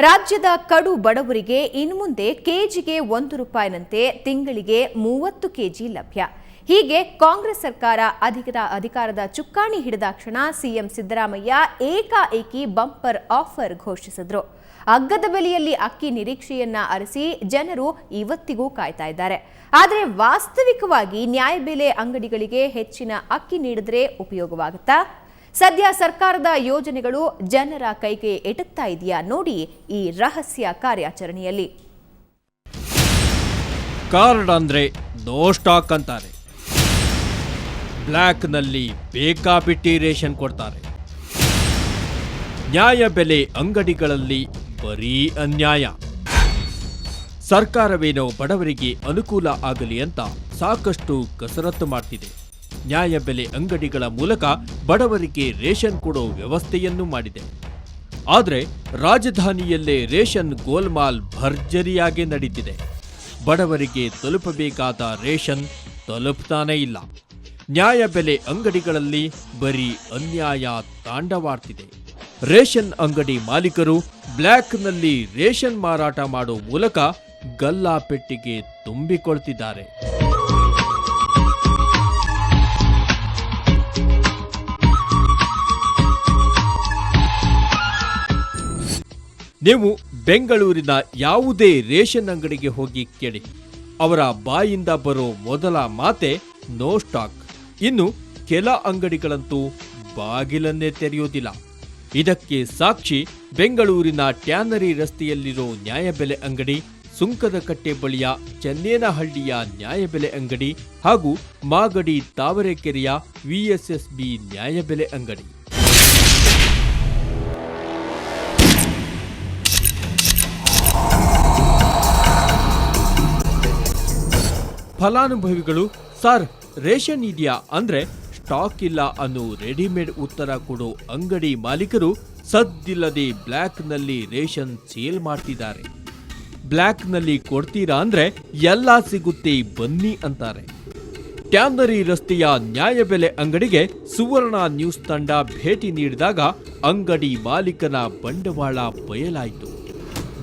ರಾಜ್ಯದ ಕಡು ಬಡವರಿಗೆ ಇನ್ಮುಂದೆ ಕೆಜಿಗೆ ₹1ನಂತೆ ತಿಂಗಳಿಗೆ 30 ಕೆಜಿ ಲಭ್ಯ. ಹೀಗೆ ಕಾಂಗ್ರೆಸ್ ಸರ್ಕಾರ ಅಧಿಕಾರದ ಚುಕ್ಕಾಣಿ ಹಿಡಿದಾಕ್ಷಣ ಸಿಎಂ ಸಿದ್ದರಾಮಯ್ಯ ಏಕಾಏಕಿ ಬಂಪರ್ ಆಫರ್ ಘೋಷಿಸಿದ್ರು. ಅಗ್ಗದ ಬೆಲೆಯಲ್ಲಿ ಅಕ್ಕಿ ನಿರೀಕ್ಷೆಯನ್ನ ಅರಸಿ ಜನರು ಇವತ್ತಿಗೂ ಕಾಯ್ತಾ ಇದ್ದಾರೆ. ಆದರೆ ವಾಸ್ತವಿಕವಾಗಿ ನ್ಯಾಯಬೆಲೆ ಅಂಗಡಿಗಳಿಗೆ ಹೆಚ್ಚಿನ ಅಕ್ಕಿ ನೀಡಿದ್ರೆ ಉಪಯೋಗವಾಗುತ್ತಾ? ಸದ್ಯ ಸರ್ಕಾರದ ಯೋಜನೆಗಳು ಜನರ ಕೈಗೆ ಎಟುತ್ತಾ ಇದೆಯಾ ನೋಡಿ ಈ ರಹಸ್ಯ ಕಾರ್ಯಾಚರಣೆಯಲ್ಲಿ. ಕಾರ್ಡ್ ಅಂದ್ರೆ ನೋ ಸ್ಟಾಕ್ ಅಂತಾರೆ. ಬ್ಲ್ಯಾಕ್ ನಲ್ಲಿ ಬೇಕಾಬಿಟ್ಟಿ ರೇಷನ್ ಕೊಡ್ತಾರೆ. ನ್ಯಾಯ ಬೆಲೆ ಅಂಗಡಿಗಳಲ್ಲಿ ಬರೀ ಅನ್ಯಾಯ. ಸರ್ಕಾರವೇನೋ ಬಡವರಿಗೆ ಅನುಕೂಲ ಆಗಲಿ ಅಂತ ಸಾಕಷ್ಟು ಕಸರತ್ತು ಮಾಡ್ತಿದೆ. ನ್ಯಾಯ ಬೆಲೆ ಅಂಗಡಿಗಳ ಮೂಲಕ ಬಡವರಿಗೆ ರೇಷನ್ ಕೊಡೋ ವ್ಯವಸ್ಥೆಯನ್ನು ಮಾಡಿದೆ. ಆದರೆ ರಾಜಧಾನಿಯಲ್ಲೇ ರೇಷನ್ ಗೋಲ್ಮಾಲ್ ಭರ್ಜರಿಯಾಗಿ ನಡೀತಿದೆ. ಬಡವರಿಗೆ ತಲುಪಬೇಕಾದ ರೇಷನ್ ತಲುಪ್ತಾನೇ ಇಲ್ಲ. ನ್ಯಾಯ ಬೆಲೆ ಅಂಗಡಿಗಳಲ್ಲಿ ಬರೀ ಅನ್ಯಾಯ ತಾಂಡವಾಡ್ತಿದೆ. ರೇಷನ್ ಅಂಗಡಿ ಮಾಲೀಕರು ಬ್ಲ್ಯಾಕ್ನಲ್ಲಿ ರೇಷನ್ ಮಾರಾಟ ಮಾಡೋ ಮೂಲಕ ಗಲ್ಲಾಪೆಟ್ಟಿಗೆ ತುಂಬಿಕೊಳ್ತಿದ್ದಾರೆ. ನೀವು ಬೆಂಗಳೂರಿನ ಯಾವುದೇ ರೇಷನ್ ಅಂಗಡಿಗೆ ಹೋಗಿ ಕೇಳಿ, ಅವರ ಬಾಯಿಂದ ಬರೋ ಮೊದಲ ಮಾತೆ ನೋ ಸ್ಟಾಕ್. ಇನ್ನು ಕೆಲ ಅಂಗಡಿಗಳಂತೂ ಬಾಗಿಲನ್ನೇ ತೆರೆಯೋದಿಲ್ಲ. ಇದಕ್ಕೆ ಸಾಕ್ಷಿ ಬೆಂಗಳೂರಿನ ಟ್ಯಾನರಿ ರಸ್ತೆಯಲ್ಲಿರೋ ನ್ಯಾಯಬೆಲೆ ಅಂಗಡಿ, ಸುಂಕದಕಟ್ಟೆ ಬಳಿಯ ಚನ್ನೇನಹಳ್ಳಿಯ ನ್ಯಾಯಬೆಲೆ ಅಂಗಡಿ ಹಾಗೂ ಮಾಗಡಿ ತಾವರೆಕೆರೆಯ ವಿಎಸ್ಎಸ್ಬಿ ನ್ಯಾಯಬೆಲೆ ಅಂಗಡಿ. ಫಲಾನುಭವಿಗಳು ಸರ್ ರೇಷನ್ ಇದೆಯಾ ಅಂದ್ರೆ ಸ್ಟಾಕ್ ಇಲ್ಲ ಅನ್ನೋ ರೆಡಿಮೇಡ್ ಉತ್ತರ ಕೊಡೋ ಅಂಗಡಿ ಮಾಲೀಕರು ಸದ್ದಿಲ್ಲದೆ ಬ್ಲ್ಯಾಕ್ನಲ್ಲಿ ರೇಷನ್ ಸೇಲ್ ಮಾಡ್ತಿದ್ದಾರೆ. ಬ್ಲ್ಯಾಕ್ನಲ್ಲಿ ಕೊಡ್ತೀರಾ ಅಂದ್ರೆ ಎಲ್ಲ ಸಿಗುತ್ತೆ ಬನ್ನಿ ಅಂತಾರೆ. ಟ್ಯಾನರಿ ರಸ್ತೆಯ ನ್ಯಾಯಬೆಲೆ ಅಂಗಡಿಗೆ ಸುವರ್ಣ ನ್ಯೂಸ್ ತಂಡ ಭೇಟಿ ನೀಡಿದಾಗ ಅಂಗಡಿ ಮಾಲೀಕನ ಬಂಡವಾಳ ಬಯಲಾಯಿತು.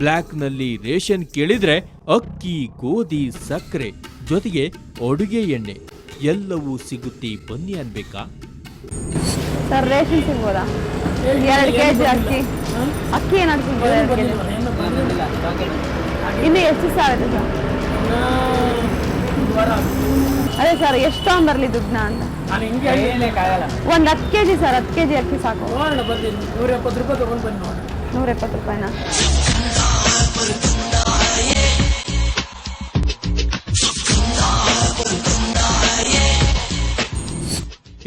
ಬ್ಲ್ಯಾಕ್ನಲ್ಲಿ ರೇಷನ್ ಕೇಳಿದ್ರೆ ಅಕ್ಕಿ, ಗೋಧಿ, ಸಕ್ಕರೆ ಜೊತೆಗೆ ಅಡುಗೆ ಎಣ್ಣೆ ಎಲ್ಲವೂ ಸಿಗುತ್ತೆ ಬನ್ನಿ ಅನ್ಬೇಕಾ? ಸರ್ ರೇಷನ್ ಸಿಗ್ಬೋದಾ? 2 ಕೆಜಿ ಅಕ್ಕಿ ಏನಾದ್ರು ಸಿಗ್ಬೋದಾ? ಇನ್ನು ಎಷ್ಟು ಸಾವಿರ ಸರ್? ಅದೇ ಸರ್ ಎಷ್ಟು ತಗೊಂಡ್ಬರ್ಲಿ ದುಡ್ಡನ್ನ ಅಂತ? ಒಂದು 10 ಕೆಜಿ ಸರ್, 10 ಕೆಜಿ ಅಕ್ಕಿ ಸಾಕು. 170 ರೂಪಾಯಿ ತಗೊಂಡು ಬನ್ನಿ. 170 ರೂಪಾಯಿನಾ?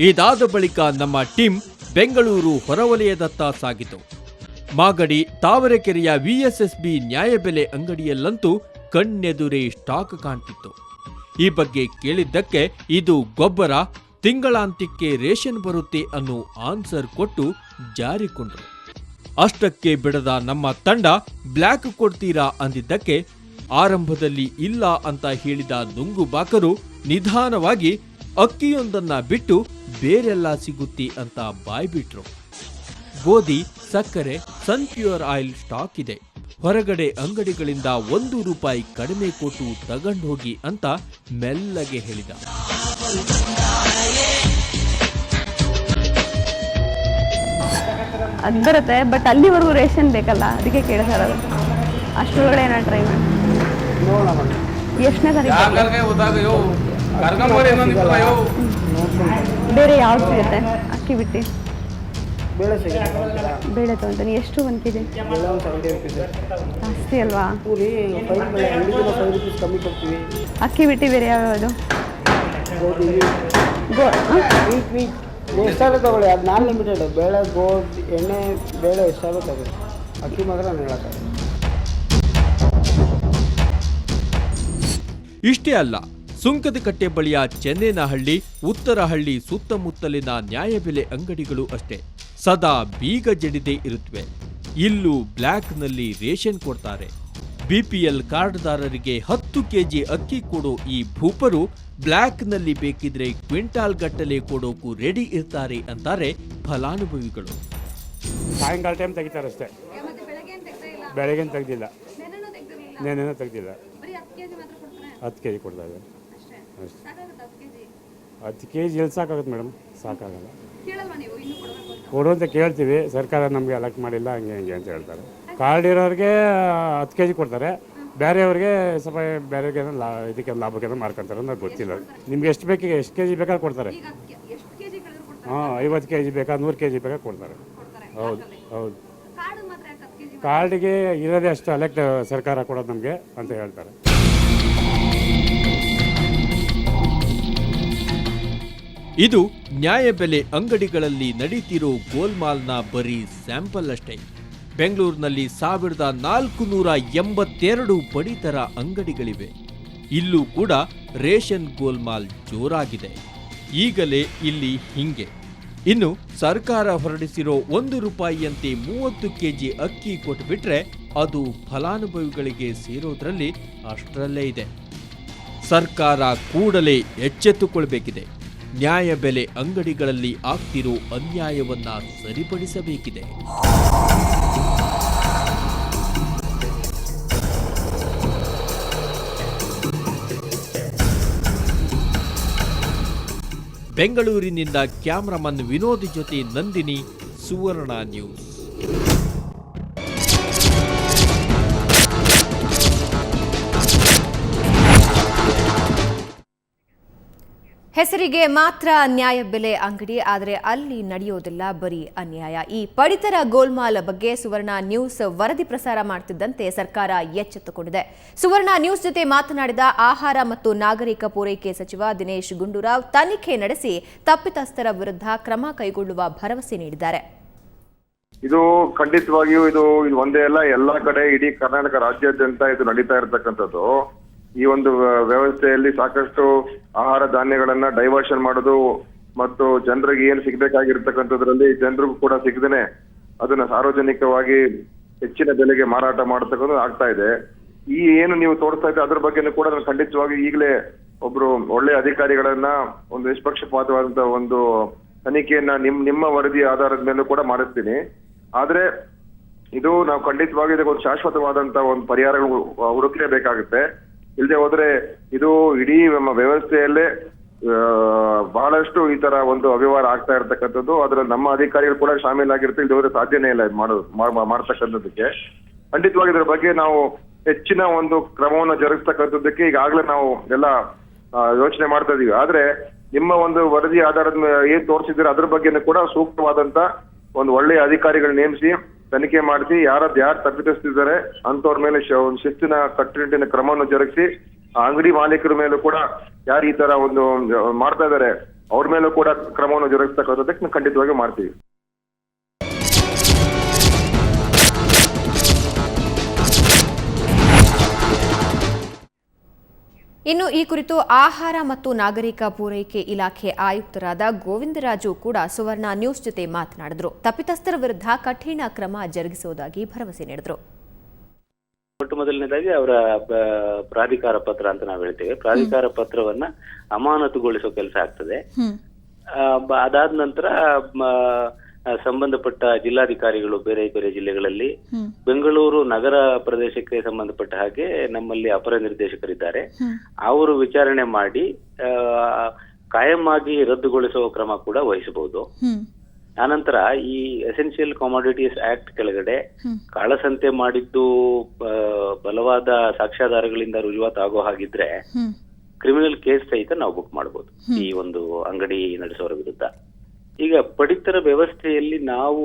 ಇದಾದ ಬಳಿಕ ನಮ್ಮ ಟೀಮ್ ಬೆಂಗಳೂರು ಹೊರವಲಯದತ್ತ ಸಾಗಿತು. ಮಾಗಡಿ ತಾವರೆಕೆರೆಯ ವಿಎಸ್ಎಸ್ಬಿ ನ್ಯಾಯಬೆಲೆ ಅಂಗಡಿಯಲ್ಲಂತೂ ಕಣ್ಣೆದುರೇ ಸ್ಟಾಕ್ ಕಾಣ್ತಿತ್ತು. ಈ ಬಗ್ಗೆ ಕೇಳಿದ್ದಕ್ಕೆ ಇದು ಗೊಬ್ಬರ, ತಿಂಗಳಾಂತ್ಯಕ್ಕೆ ರೇಷನ್ ಬರುತ್ತೆ ಅನ್ನೋ ಆನ್ಸರ್ ಕೊಟ್ಟು ಜಾರಿಕೊಂಡ್ರು. ಅಷ್ಟಕ್ಕೆ ಬಿಡದ ನಮ್ಮ ತಂಡ ಬ್ಲ್ಯಾಕ್ ಕೊಡ್ತೀರಾ ಅಂದಿದ್ದಕ್ಕೆ ಆರಂಭದಲ್ಲಿ ಇಲ್ಲ ಅಂತ ಹೇಳಿದ ನುಂಗುಬಾಕರು ನಿಧಾನವಾಗಿ ಅಕ್ಕಿಯೊಂದನ್ನ ಬಿಟ್ಟು ಬೇರೆಲ್ಲ ಸಿಗುತ್ತೆ ಅಂತ ಬಾಯ್ಬಿಟ್ರು. ಗೋಧಿ, ಸಕ್ಕರೆ, ಸನ್ಪ್ಯೂರ್ ಆಯಿಲ್ ಸ್ಟಾಕ್ ಇದೆ. ಹೊರಗಡೆ ಅಂಗಡಿಗಳಿಂದ ₹1 ಕಡಿಮೆ ಕೊಟ್ಟು ತಗೊಂಡು ಹೋಗಿ ಅಂತ ಮೆಲ್ಲಗೆ ಹೇಳಿದ. ಅದು ಬರುತ್ತೆ, ಬಟ್ ಅಲ್ಲಿವರೆಗೂ ರೇಷನ್ ಬೇಕಲ್ಲ, ಅದಕ್ಕೆ ಕೇಳ್ತಾರೆ. ಅಷ್ಟರೊಳಗಡೆ ಏನೋ ಟ್ರೈ ಮಾಡಿ. ಎಷ್ಟನೇ ತಾರೀಕು? ಬೇರೆ ಯಾವ್ದು ಸಿಗುತ್ತೆ ಅಕ್ಕಿ ಬಿಟ್ಟು? ಬೇಳೆ ತಗೊಂತಾನೆ. ಎಷ್ಟು 1 ಕೆಜಿ? ಜಾಸ್ತಿ ಅಲ್ವಾ? ಅಕ್ಕಿ ಬಿಟ್ಟು ಬೇರೆ ಯಾವ್ಯಾವುದು? ಎಷ್ಟಾದ್ರೂ ತಗೊಳ್ಳಿ, ಅದು ನಾನ್ ಲಿಮಿಟೆಡ್. ಬೇಳೆ, ಗೋಧಿ, ಎಣ್ಣೆ, ಬೇಳೆ ಎಷ್ಟಾದ್ರೂ ತಗೊಳ್ಳಿ. ಅಕ್ಕಿ ಮಾತ್ರ ಹೇಳಕ್ಕಾಗಲ್ಲ. ಇಷ್ಟೇ ಅಲ್ಲ, ಸುಂಕದಕಟ್ಟೆ ಬಳಿಯ ಚನ್ನೇನಹಳ್ಳಿ, ಉತ್ತರಹಳ್ಳಿ ಸುತ್ತಮುತ್ತಲಿನ ನ್ಯಾಯಬೆಲೆ ಅಂಗಡಿಗಳು ಅಷ್ಟೇ ಸದಾ ಬೀಗ ಜಡಿದೇ ಇರುತ್ತವೆ. ಇಲ್ಲೂ ಬ್ಲ್ಯಾಕ್ನಲ್ಲಿ ರೇಷನ್ ಕೊಡ್ತಾರೆ. ಬಿಪಿಎಲ್ ಕಾರ್ಡ್ದಾರರಿಗೆ 10 ಕೆಜಿ ಅಕ್ಕಿ ಕೊಡೋ ಈ ಭೂಪರು ಬ್ಲ್ಯಾಕ್ನಲ್ಲಿ ಬೇಕಿದ್ರೆ ಕ್ವಿಂಟಾಲ್ ಗಟ್ಟಲೆ ಕೊಡೋಕು ರೆಡಿ ಇರ್ತಾರೆ ಅಂತಾರೆ ಫಲಾನುಭವಿಗಳು. ಸಾಯಂಕಾಲ ಟೈಮ್ ತೆಗಿತಾರೆ ಅಷ್ಟೇ. ಬೆಳಗ್ಗೆನ ತೆಗ್ದಿಲ್ಲ, ನೆನೆನೂ ತೆಗ್ದಿಲ್ಲ. 10 kg ಕೊಡ್ತಾ ಇದ್ದಾರೆ ಅಷ್ಟೇ. 10 kg ಎಲ್ಲಿ ಸಾಕಾಗುತ್ತೆ ಮೇಡಮ್? ಸಾಕಾಗಲ್ಲ. ಕೊಡುವಂತ ಕೇಳ್ತೀವಿ, ಸರ್ಕಾರ ನಮಗೆ ಅಲರ್ಟ್ ಮಾಡಿಲ್ಲ, ಹಂಗೆ ಹಂಗೆ ಅಂತ ಹೇಳ್ತಾರೆ. ಕಾರ್ಡ್ ಇರೋರಿಗೆ 10 kg ಕೊಡ್ತಾರೆ, ಬೇರೆಯವ್ರಿಗೆ ಸ್ವಲ್ಪ ಬೇರೆಯವ್ರಿಗೆ ಇದಕ್ಕೆ ಲಾಭಕ್ಕೆ ಮಾರ್ಕೊಂತಾರೆ ಅನ್ನೋದು ಗೊತ್ತಿಲ್ಲ. ನಿಮ್ಗೆ ಎಷ್ಟು ಬೇಕಿಗೆ ಎಷ್ಟು kg ಬೇಕಾದ್ರೆ ಕೊಡ್ತಾರೆ. ಹಾಂ, 50 kg ಬೇಕಾ 100 kg ಬೇಕಾ ಕೊಡ್ತಾರೆ. ಹೌದು ಹೌದು. ಕಾರ್ಡಿಗೆ ಇರೋದೇ ಅಷ್ಟು ಅಲೆಕ್ಟ್ ಸರ್ಕಾರ ಕೊಡೋದು ನಮಗೆ ಅಂತ ಹೇಳ್ತಾರೆ. ಇದು ನ್ಯಾಯಬೆಲೆ ಅಂಗಡಿಗಳಲ್ಲಿ ನಡೀತಿರೋ ಗೋಲ್ಮಾಲ್ನ ಬರೀ ಸ್ಯಾಂಪಲ್ ಅಷ್ಟೇ. ಬೆಂಗಳೂರಿನಲ್ಲಿ 1482 ಪಡಿತರ ಅಂಗಡಿಗಳಿವೆ. ಇಲ್ಲೂ ಕೂಡ ರೇಷನ್ ಗೋಲ್ಮಾಲ್ ಜೋರಾಗಿದೆ. ಈಗಲೇ ಇಲ್ಲಿ ಹಿಂಗೆ. ಇನ್ನು ಸರ್ಕಾರ ಹೊರಡಿಸಿರೋ 1 ರೂಪಾಯಿಯಂತೆ 30 kg ಅಕ್ಕಿ ಕೊಟ್ಟುಬಿಟ್ರೆ ಅದು ಫಲಾನುಭವಿಗಳಿಗೆ ಸೇರೋದ್ರಲ್ಲಿ ಅಷ್ಟರಲ್ಲೇ ಇದೆ. ಸರ್ಕಾರ ಕೂಡಲೇ ಎಚ್ಚೆತ್ತುಕೊಳ್ಬೇಕಿದೆ. ನ್ಯಾಯಬೆಲೆ ಅಂಗಡಿಗಳಲ್ಲಿ ಆಗ್ತಿರೋ ಅನ್ಯಾಯವನ್ನ ಸರಿಪಡಿಸಬೇಕಿದೆ. ಬೆಂಗಳೂರಿನಿಂದ ಕ್ಯಾಮರಾಮನ್ ವಿನೋದ್ ಜೊತೆ ನಂದಿನಿ, ಸುವರ್ಣ ನ್ಯೂಸ್. ಹೆಸರಿಗೆ ಮಾತ್ರ ನ್ಯಾಯಬೆಲೆ ಅಂಗಡಿ, ಆದರೆ ಅಲ್ಲಿ ನಡೆಯೋದಿಲ್ಲ ಬರೀ ಅನ್ಯಾಯ. ಈ ಪಡಿತರ ಗೋಲ್ಮಾಲ್ ಬಗ್ಗೆ ಸುವರ್ಣ ನ್ಯೂಸ್ ವರದಿ ಪ್ರಸಾರ ಮಾಡುತ್ತಿದ್ದಂತೆ ಸರ್ಕಾರ ಎಚ್ಚೆತ್ತುಕೊಂಡಿದೆ. ಸುವರ್ಣ ನ್ಯೂಸ್ ಜೊತೆ ಮಾತನಾಡಿದ ಆಹಾರ ಮತ್ತು ನಾಗರಿಕ ಪೂರೈಕೆ ಸಚಿವ ದಿನೇಶ್ ಗುಂಡೂರಾವ್ ತನಿಖೆ ನಡೆಸಿ ತಪ್ಪಿತಸ್ಥರ ವಿರುದ್ಧ ಕ್ರಮ ಕೈಗೊಳ್ಳುವ ಭರವಸೆ ನೀಡಿದ್ದಾರೆ. ಇದು ಖಂಡಿತವಾಗಿಯೂ ಇದು ಒಂದೇ ಅಲ್ಲ, ಎಲ್ಲಾ ಕಡೆ ಇಡೀ ಕರ್ನಾಟಕ ರಾಜ್ಯಾದ್ಯಂತ ಇದು ನಡೀತಾ ಇರತಕ್ಕಂಥದ್ದು. ಈ ಒಂದು ವ್ಯವಸ್ಥೆಯಲ್ಲಿ ಸಾಕಷ್ಟು ಆಹಾರ ಧಾನ್ಯಗಳನ್ನ ಡೈವರ್ಷನ್ ಮಾಡೋದು ಮತ್ತು ಜನರಿಗೆ ಏನು ಸಿಗ್ಬೇಕಾಗಿರ್ತಕ್ಕಂಥದ್ರಲ್ಲಿ ಜನರಿಗೂ ಕೂಡ ಸಿಗದೇನೆ ಅದನ್ನ ಸಾರ್ವಜನಿಕವಾಗಿ ಹೆಚ್ಚಿನ ಬೆಲೆಗೆ ಮಾರಾಟ ಮಾಡತಕ್ಕಂಥದ್ದು ಆಗ್ತಾ ಇದೆ. ಈ ಏನು ನೀವು ತೋರಿಸ್ತಾ ಇದ್ದೆ ಅದ್ರ ಬಗ್ಗೆನೂ ಕೂಡ ನಾನು ಖಂಡಿತವಾಗಿ ಈಗಲೇ ಒಬ್ರು ಒಳ್ಳೆ ಅಧಿಕಾರಿಗಳನ್ನ ಒಂದು ನಿಷ್ಪಕ್ಷಪಾತವಾದಂತಹ ಒಂದು ತನಿಖೆಯನ್ನ ನಿಮ್ಮ ವರದಿ ಆಧಾರದ ಮೇಲೂ ಕೂಡ ಮಾಡಿಸ್ತೀನಿ. ಆದ್ರೆ ಇದು ನಾವು ಖಂಡಿತವಾಗಿ ಇದಕ್ಕೆ ಶಾಶ್ವತವಾದಂತ ಒಂದು ಪರಿಹಾರಗಳು ಹುಡುಕಲೇಬೇಕಾಗುತ್ತೆ. ಇಲ್ಲದೆ ಹೋದ್ರೆ ಇದು ಇಡೀ ನಮ್ಮ ವ್ಯವಸ್ಥೆಯಲ್ಲೇ ಬಹಳಷ್ಟು ಈ ತರ ಒಂದು ಅವ್ಯವಹಾರ ಆಗ್ತಾ ಇರ್ತಕ್ಕಂಥದ್ದು. ಅದ್ರಲ್ಲಿ ನಮ್ಮ ಅಧಿಕಾರಿಗಳು ಕೂಡ ಶಾಮೀಲಾಗಿರುತ್ತೆ. ಇಲ್ಲದೆ ಹೋದ್ರೆ ಸಾಧ್ಯನೇ ಇಲ್ಲ ಮಾಡ್ತಕ್ಕಂಥದ್ದಕ್ಕೆ. ಖಂಡಿತವಾಗಿ ಇದ್ರ ಬಗ್ಗೆ ನಾವು ಹೆಚ್ಚಿನ ಒಂದು ಕ್ರಮವನ್ನು ಜರುಗಿಸ್ತಕ್ಕಂಥದ್ದಕ್ಕೆ ಈಗಾಗಲೇ ನಾವು ಎಲ್ಲ ಯೋಚನೆ ಮಾಡ್ತಾ ಇದೀವಿ. ಆದ್ರೆ ನಿಮ್ಮ ಒಂದು ವರದಿ ಆಧಾರದ ಏನ್ ತೋರಿಸಿದ್ರೆ ಅದ್ರ ಬಗ್ಗೆನೂ ಕೂಡ ಸೂಕ್ತವಾದಂತ ಒಂದು ಒಳ್ಳೆಯ ಅಧಿಕಾರಿಗಳು ನೇಮಿಸಿ ತನಿಖೆ ಮಾಡಿಸಿ ಯಾರು ತಪ್ಪಿತಸ್ಥಿದ್ದಾರೆ ಅಂತವ್ರ ಮೇಲೆ ಒಂದು ಶಿಸ್ತಿನ ಕಟ್ಟುನಿಟ್ಟಿನ ಕ್ರಮವನ್ನು ಜರುಗಿಸಿ ಆ ಅಂಗಡಿ ಮಾಲೀಕರ ಮೇಲೂ ಕೂಡ ಯಾರು ಈ ತರ ಒಂದು ಮಾಡ್ತಾ ಇದ್ದಾರೆ ಅವ್ರ ಮೇಲೂ ಕೂಡ ಕ್ರಮವನ್ನು ಜರುಗಿಸ್ತಕ್ಕಂಥದ್ದಕ್ಕೆ ಖಂಡಿತವಾಗಿ ಮಾಡ್ತೀವಿ. ಇನ್ನು ಈ ಕುರಿತು ಆಹಾರ ಮತ್ತು ನಾಗರಿಕ ಪೂರೈಕೆ ಇಲಾಖೆ ಆಯುಕ್ತರಾದ ಗೋವಿಂದರಾಜು ಕೂಡ ಸುವರ್ಣ ನ್ಯೂಸ್ ಜೊತೆ ಮಾತನಾಡಿದರು. ತಪ್ಪಿತಸ್ಥರ ವಿರುದ್ಧ ಕಠಿಣ ಕ್ರಮ ಜರುಗಿಸುವುದಾಗಿ ಭರವಸೆ ನೀಡಿದರು. ಮೊಟ್ಟ ಮೊದಲನೇದಾಗಿ ಅವರ ಪ್ರಾಧಿಕಾರ ಪತ್ರ ಅಂತ ನಾವು ಹೇಳ್ತೇವೆ, ಪ್ರಾಧಿಕಾರ ಪತ್ರವನ್ನ ಅಮಾನತುಗೊಳಿಸೋ ಕೆಲಸ ಆಗ್ತದೆ. ಅದಾದ ನಂತರ ಸಂಬಂಧಪಟ್ಟ ಜಿಲ್ಲಾಧಿಕಾರಿಗಳು ಬೇರೆ ಬೇರೆ ಜಿಲ್ಲೆಗಳಲ್ಲಿ, ಬೆಂಗಳೂರು ನಗರ ಪ್ರದೇಶಕ್ಕೆ ಸಂಬಂಧಪಟ್ಟ ಹಾಗೆ ನಮ್ಮಲ್ಲಿ ಅಪರ ನಿರ್ದೇಶಕರಿದ್ದಾರೆ, ಅವರು ವಿಚಾರಣೆ ಮಾಡಿ ಕಾಯಂ ಆಗಿ ರದ್ದುಗೊಳಿಸುವ ಕ್ರಮ ಕೂಡ ವಹಿಸಬಹುದು. ಆನಂತರ ಈ ಎಸೆನ್ಷಿಯಲ್ ಕಮಾಡಿಟೀಸ್ ಆಕ್ಟ್ ಕೆಳಗಡೆ ಕಾಳಸಂತೆ ಮಾಡಿದ್ದು ಬಲವಾದ ಸಾಕ್ಷ್ಯಾಧಾರಗಳಿಂದ ರುಜುವಾತಾಗೋ ಹಾಗಿದ್ರೆ ಕ್ರಿಮಿನಲ್ ಕೇಸ್ ಸಹಿತ ನಾವು ಬುಕ್ ಮಾಡಬಹುದು ಈ ಒಂದು ಅಂಗಡಿ ನಡೆಸೋರ ವಿರುದ್ಧ. ಈಗ ಪಡಿತರ ವ್ಯವಸ್ಥೆಯಲ್ಲಿ ನಾವು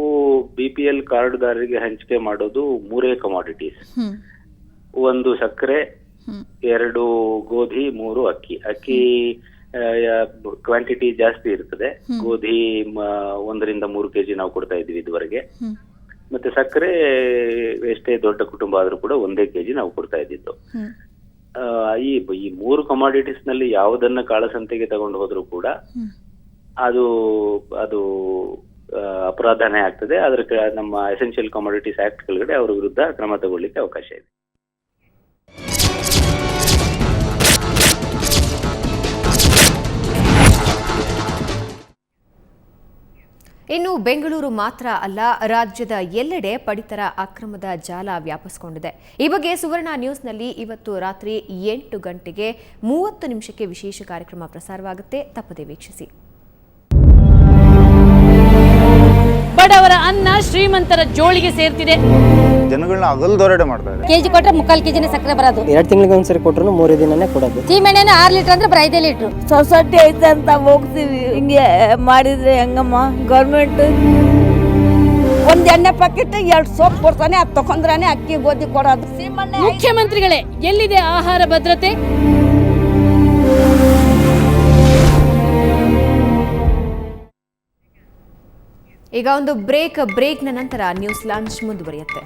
BPL ಕಾರ್ಡ್ದಾರರಿಗೆ ಹಂಚಿಕೆ ಮಾಡೋದು 3 ಕಮಾಡಿಟೀಸ್. 1 ಸಕ್ಕರೆ, 2 ಗೋಧಿ, 3 ಅಕ್ಕಿ. ಅಕ್ಕಿ ಕ್ವಾಂಟಿಟಿ ಜಾಸ್ತಿ ಇರ್ತದೆ. ಗೋಧಿ 1 ರಿಂದ 3 kg ನಾವು ಕೊಡ್ತಾ ಇದ್ವಿ ಇದುವರೆಗೆ. ಮತ್ತೆ ಸಕ್ಕರೆ ಎಷ್ಟೇ ದೊಡ್ಡ ಕುಟುಂಬ ಆದ್ರೂ ಕೂಡ 1 kg ನಾವು ಕೊಡ್ತಾ ಇದ್ದಿದ್ದು. ಈ 3 ಕಮಾಡಿಟೀಸ್ ನಲ್ಲಿ ಯಾವುದನ್ನ ಕಾಳಸಂತೆಗೆ ತಗೊಂಡು ಹೋದ್ರು ಕೂಡ ಅದು ಅಪರಾಧನೇ ಆಗ್ತದೆ. ಅದಕ್ಕೆ ನಮ್ಮ ಎಸೆನ್ಷಿಯಲ್ ಕಮಾಡಿಟೀಸ್ ಆಕ್ಟ್ ಕೆಳಗಡೆ ಅವರ ವಿರುದ್ಧ ಕ್ರಮ ತಗೊಳ್ಳಿಕ್ಕೆ ಅವಕಾಶ ಇದೆ. ಇನ್ನು ಬೆಂಗಳೂರು ಮಾತ್ರ ಅಲ್ಲ, ರಾಜ್ಯದ ಎಲ್ಲೆಡೆ ಪಡಿತರ ಅಕ್ರಮದ ಜಾಲ ವ್ಯಾಪಿಸಿಕೊಂಡಿದೆ. ಈ ಬಗ್ಗೆ ಸುವರ್ಣ ನ್ಯೂಸ್ನಲ್ಲಿ ಇವತ್ತು ರಾತ್ರಿ 8 ಗಂಟೆಗೆ 30 ನಿಮಿಷಕ್ಕೆ ವಿಶೇಷ ಕಾರ್ಯಕ್ರಮ ಪ್ರಸಾರವಾಗುತ್ತೆ. ತಪ್ಪದೆ ವೀಕ್ಷಿಸಿ. ಬಡವರ ಅನ್ನ ಶ್ರೀಮಂತರ ಜೋಳಿಗೆ ಸೇರ್ತಿದೆ. ಜನಗಳನ್ನ ಅಗಲದೊರಡೆ ಮಾಡ್ತಾ ಇದೆ. ಕೆಜಿ ಕೊಟ್ರೆ 3/4 ಕೆಜಿನೇ ಸಕ್ಕರೆ ಬರೋದು. 2 ತಿಂಗಳಿಗೆ ಒಂದ್ಸರಿ ಕೊಟ್ಟರು 3 ದಿನನೇ ಕೊಡೋದು. ಸೀಮೆಣ್ಣೆ 6 ಲೀಟರ್ ಅಂದ್ರೆ 5 ಲೀಟರ್. ಸೊಸೈಟಿ ಐತೆ ಅಂತ ಹೋಗ್ತೀವಿ, ಹಿಂಗೆ ಮಾಡಿದ್ರೆ ಹೆಂಗಮ್ಮ? ಗೌರ್ಮೆಂಟ್ ಒಂದ್ ಎಣ್ಣೆ ಪ್ಯಾಕೆಟ್ 2 ಸೋಪ್ ಕೊಡ್ತಾನೆ, ಅದು ತಕೊಂಡ್ರಾನೆ ಅಕ್ಕಿ ಗೋಧಿ ಕೊಡೋದು. ಮುಖ್ಯಮಂತ್ರಿಗಳೇ, ಎಲ್ಲಿದೆ ಆಹಾರ ಭದ್ರತೆ? ಈಗ ಒಂದು ಬ್ರೇಕ್ನ ನಂತರ ನ್ಯೂಸ್ ಲಾಂಚ್ ಮುಂದುವರಿಯುತ್ತೆ.